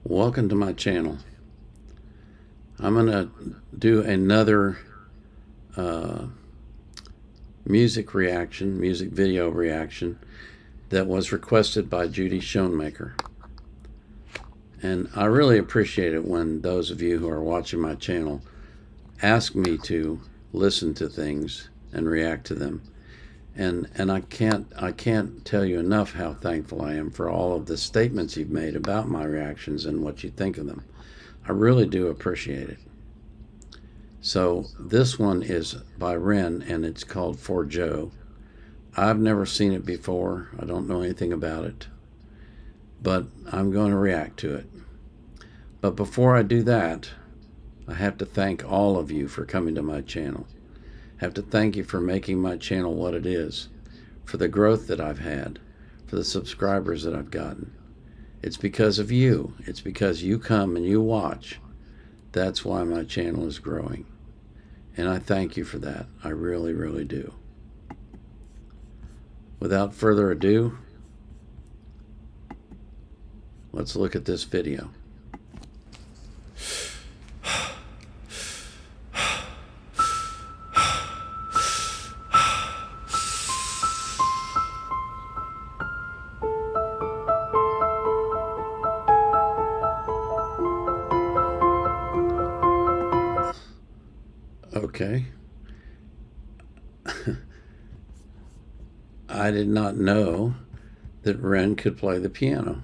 Welcome to my channel. I'm going to do another music video reaction that was requested by Judy Schoenmaker. And I really appreciate it when those of you who are watching my channel ask me to listen to things and react to them. And I can't tell you enough how thankful I am for all of the statements you've made about my reactions and what you think of them. I really do appreciate it. So this one is by Ren, and it's called ForJoe. I've never seen it before. I don't know anything about it, but I'm going to react to it. But before I do that, I have to thank all of you for coming to my channel. I have to thank you for making my channel what it is, for the growth that I've had, for the subscribers that I've gotten. It's because of you. It's because you come and you watch. That's why my channel is growing. And I thank you for that. I really, really do. Without further ado, let's look at this video. Okay. I did not know that Ren could play the piano.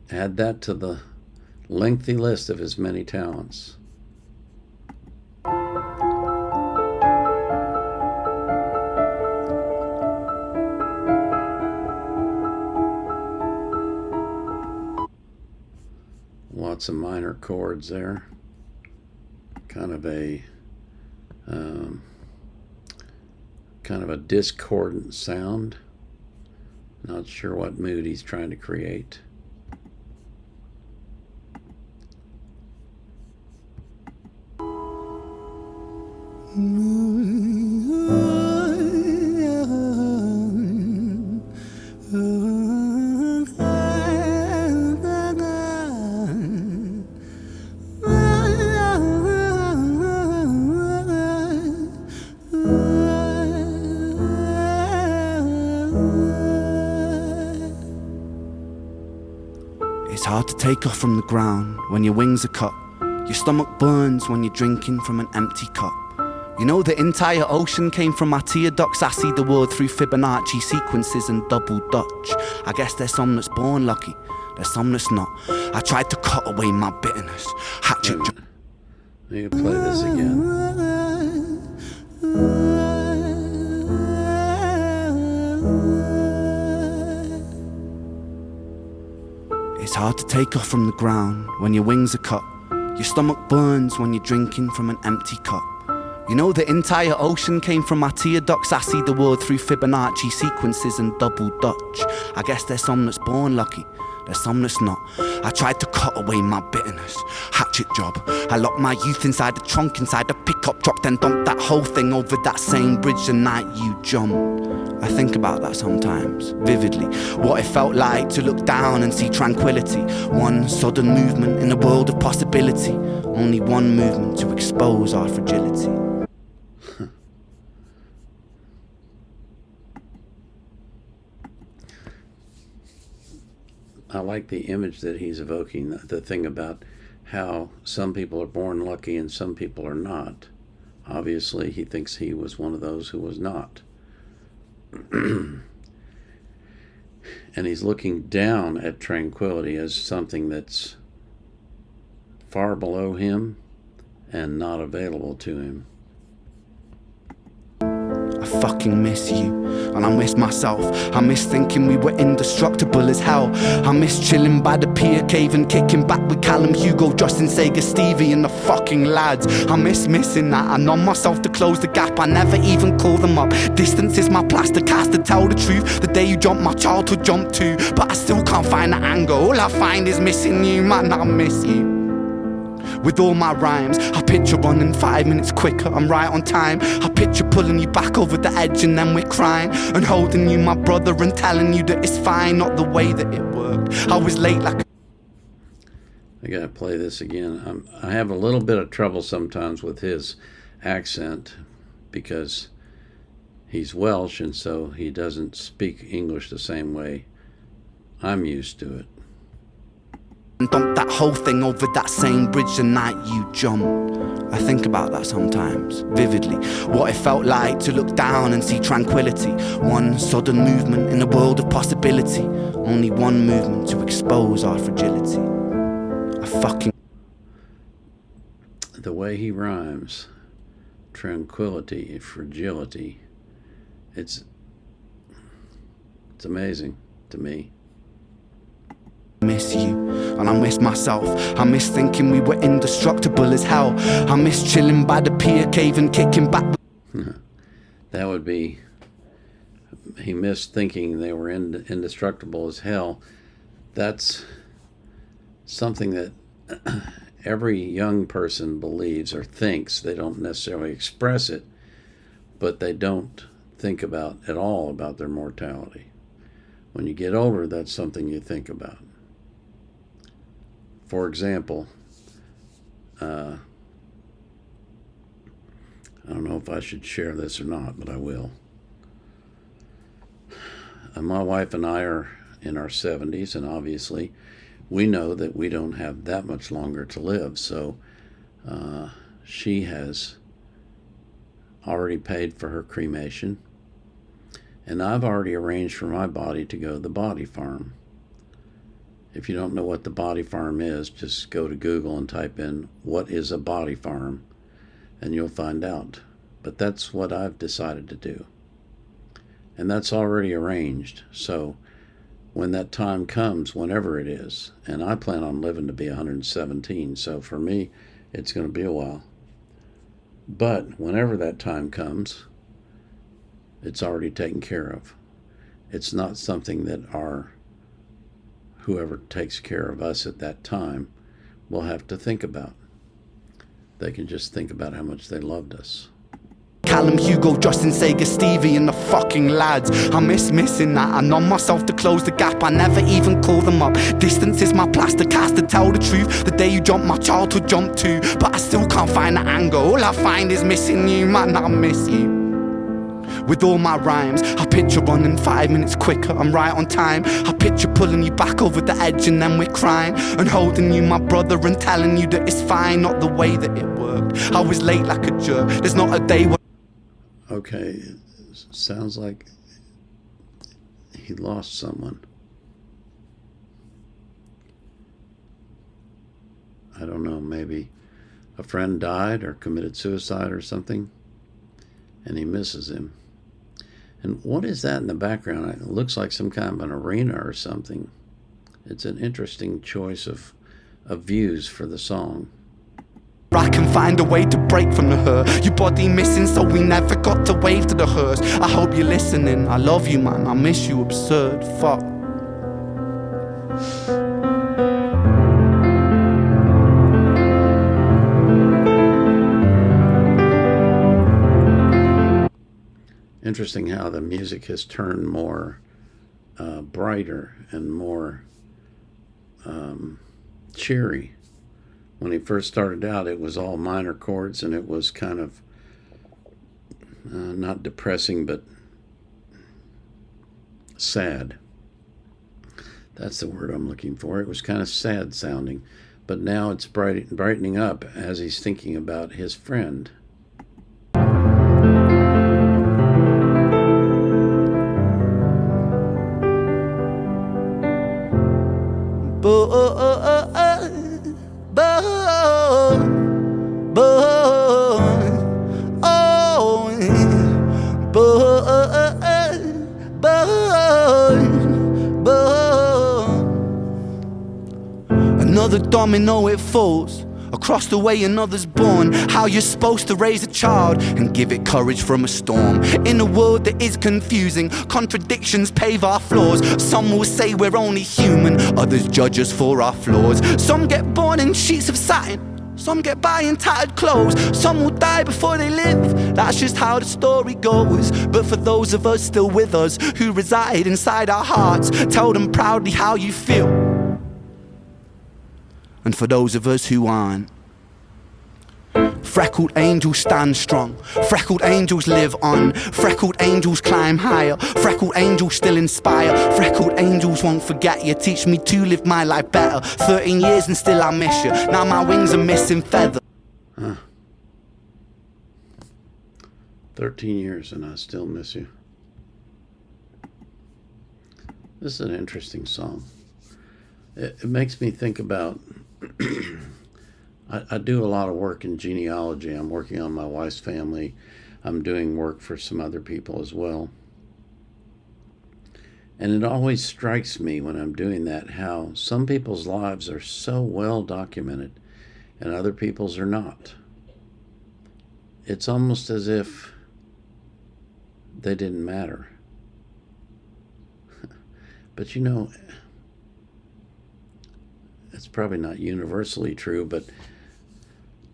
Add that to the lengthy list of his many talents. Lots of minor chords there. Kind of a discordant sound. Not sure what mood he's trying to create. It's hard to take off from the ground when your wings are cut. Your stomach burns when you're drinking from an empty cup. You know the entire ocean came from my tear ducts. I see the world through Fibonacci sequences and double Dutch. I guess there's some that's born lucky, there's some that's not. I tried to cut away my bitterness. Hatchet. You can play this again. It's hard to take off from the ground when your wings are cut. Your stomach burns when you're drinking from an empty cup. You know the entire ocean came from my tear ducts. I see the world through Fibonacci sequences and double Dutch. I guess there's some that's born lucky, there's some that's not. I tried to cut away my bitterness. Hatchet job. I locked my youth inside the trunk, inside the pickup truck, then dumped that whole thing over that same bridge the night you jumped. I think about that sometimes, vividly. What it felt like to look down and see tranquility. One sudden movement in a world of possibility. Only one movement to expose our fragility. I like the image that he's evoking, the thing about how some people are born lucky and some people are not. Obviously, he thinks he was one of those who was not. And he's looking down at tranquility as something that's far below him and not available to him. I fucking miss you, and I miss myself. I miss thinking we were indestructible as hell. I miss chilling by the pier cave and kicking back with Callum, Hugo, Justin, Sega, Stevie and the fucking lads. I miss missing that. I numb myself to close the gap. I never even call them up. Distance is my plaster cast, to tell the truth. The day you jumped, my childhood jumped too. But I still can't find the anger. All I find is missing you, man, I miss you. With all my rhymes, I picture running 5 minutes quicker, I'm right on time. I picture pulling you back over the edge and then we're crying, and holding you, my brother, and telling you that it's fine. Not the way that it worked. I was late like I gotta play this again. I have a little bit of trouble sometimes with his accent because he's Welsh, and so he doesn't speak English the same way I'm used to it. And dump that whole thing over that same bridge the night you jumped. I think about that sometimes, vividly. What it felt like to look down and see tranquility. One sudden movement in a world of possibility. Only one movement to expose our fragility. The way he rhymes, tranquility, fragility, it's amazing to me. Miss you, and I miss myself. I miss thinking we were indestructible as hell. I miss chilling by the pier cave and kicking back. That would be, he missed thinking they were indestructible as hell. That's something that every young person believes or thinks. They don't necessarily express it, but they don't think about at all about their mortality. When you get older, that's something you think about. For example, I don't know if I should share this or not, but I will. My wife and I are in our 70s, and obviously we know that we don't have that much longer to live. So she has already paid for her cremation, and I've already arranged for my body to go to the body farm. If you don't know what the body farm is, just go to Google and type in "what is a body farm," and you'll find out. But that's what I've decided to do, and that's already arranged. So when that time comes, whenever it is, and I plan on living to be 117, so for me it's going to be a while, but whenever that time comes, it's already taken care of. It's not something that whoever takes care of us at that time will have to think about. They can just think about how much they loved us. Callum, Hugo, Justin, Sega, Stevie and the fucking lads. I miss missing that. I numb myself to close the gap. I never even call them up. Distance is my plaster cast to tell the truth. The day you jumped, my childhood jumped too. But I still can't find the anger. All I find is missing you, man, I miss you. With all my rhymes, I picture running 5 minutes quicker, I'm right on time. I picture pulling you back over the edge and then we're crying, and holding you, my brother, and telling you that it's fine. Not the way that it worked. I was late like a jerk. There's not a day where... Okay, it sounds like he lost someone. I don't know, maybe a friend died or committed suicide or something, and he misses him. And what is that in the background? It looks like some kind of an arena or something. It's an interesting choice of views for the song. I can find a way to break from the hurt. Your body missing, so we never got to wave to the hearse. I hope you're listening. I love you, man. I miss you, absurd. Fuck. Interesting how the music has turned more brighter and more cheery. When he first started out, it was all minor chords, and it was kind of not depressing, but sad. That's the word I'm looking for. It was kind of sad sounding, but now it's brightening up as he's thinking about his friend. Another domino, it falls. Across the way another's born. How you're supposed to raise a child and give it courage from a storm. In a world that is confusing, contradictions pave our flaws. Some will say we're only human, others judge us for our flaws. Some get born in sheets of satin, some get by in tattered clothes. Some will die before they live, that's just how the story goes. But for those of us still with us, who reside inside our hearts, tell them proudly how you feel. and for those of us who aren't. Freckled angels stand strong, freckled angels live on, freckled angels climb higher, freckled angels still inspire, freckled angels won't forget you, teach me to live my life better. 13 years and still I miss you, now my wings are missing feathers. 13 years and I still miss you. This is an interesting song. It makes me think about I do a lot of work in genealogy. I'm working on my wife's family. I'm doing work for some other people as well. And it always strikes me when I'm doing that how some people's lives are so well documented and other people's are not. It's almost as if they didn't matter. But you know, it's probably not universally true, but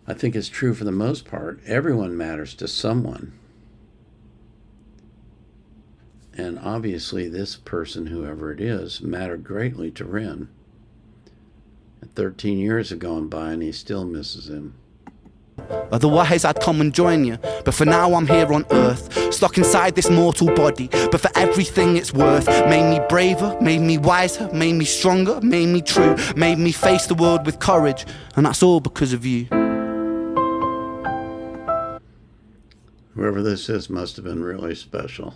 I think it's true for the most part. Everyone matters to someone. And obviously this person, whoever it is, mattered greatly to Ren. 13 years have gone by and he still misses him. Otherwise I'd come and join you, but for now I'm here on earth, stuck inside this mortal body, but for everything it's worth. Made me braver, made me wiser, made me stronger, made me true, made me face the world with courage, and that's all because of you. Whoever this is must have been really special.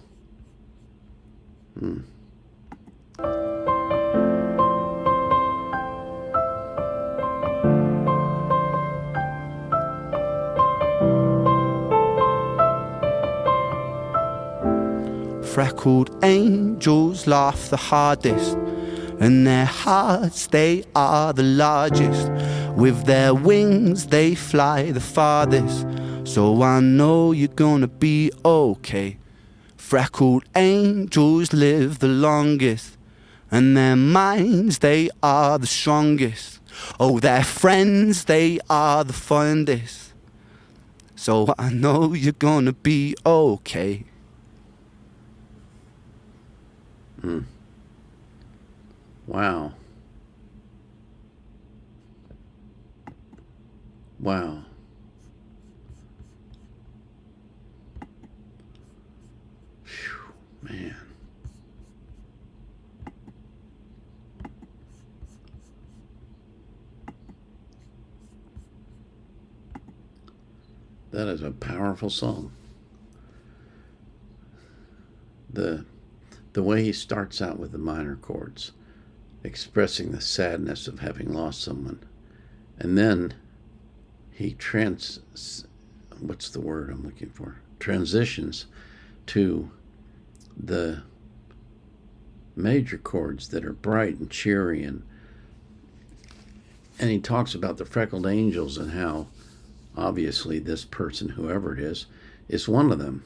Freckled angels laugh the hardest, and their hearts they are the largest. With their wings they fly the farthest, so I know you're gonna be okay. Freckled angels live the longest, and their minds they are the strongest. Oh, their friends they are the fondest, so I know you're gonna be okay. Wow. Wow. Phew, man. That is a powerful song. The way he starts out with the minor chords, expressing the sadness of having lost someone, and then he transitions to the major chords that are bright and cheery, and he talks about the freckled angels and how obviously this person, whoever it is one of them,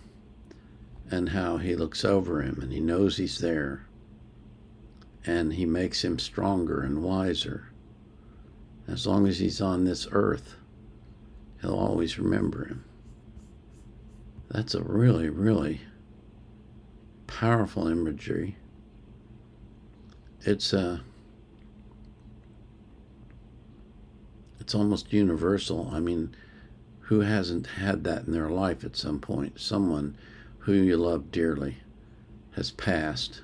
and how he looks over him and he knows he's there, and he makes him stronger and wiser. As long as he's on this earth, he'll always remember him. That's a really, really powerful imagery. It's almost universal. I mean, who hasn't had that in their life at some point? Someone who you love dearly has passed,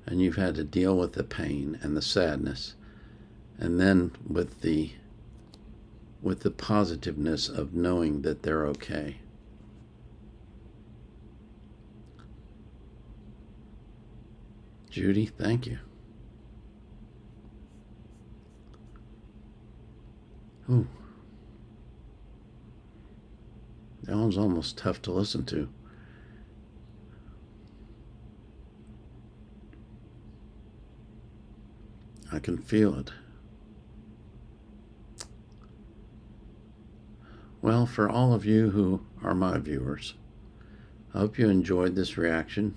and you've had to deal with the pain and the sadness, and then with the positiveness of knowing that they're okay. Judy, thank you. Ooh. That one's almost tough to listen to. I can feel it. Well, for all of you who are my viewers, I hope you enjoyed this reaction.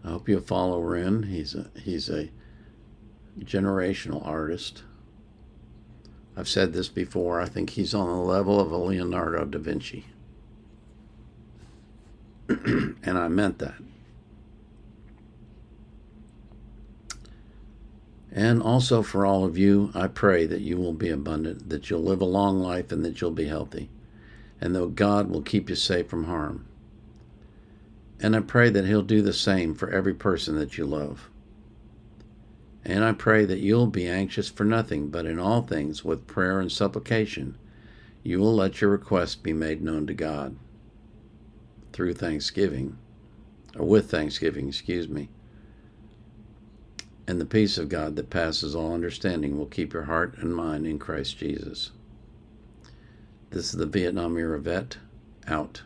I hope you follow Ren. He's a generational artist. I've said this before. I think he's on the level of a Leonardo da Vinci. And I meant that. And also for all of you, I pray that you will be abundant, that you'll live a long life, and that you'll be healthy, and that God will keep you safe from harm. And I pray that He'll do the same for every person that you love. And I pray that you'll be anxious for nothing, but in all things, with prayer and supplication, you will let your requests be made known to God through thanksgiving, or with thanksgiving, And the peace of God that passes all understanding will keep your heart and mind in Christ Jesus. This is the Vietnam Era Vet, out.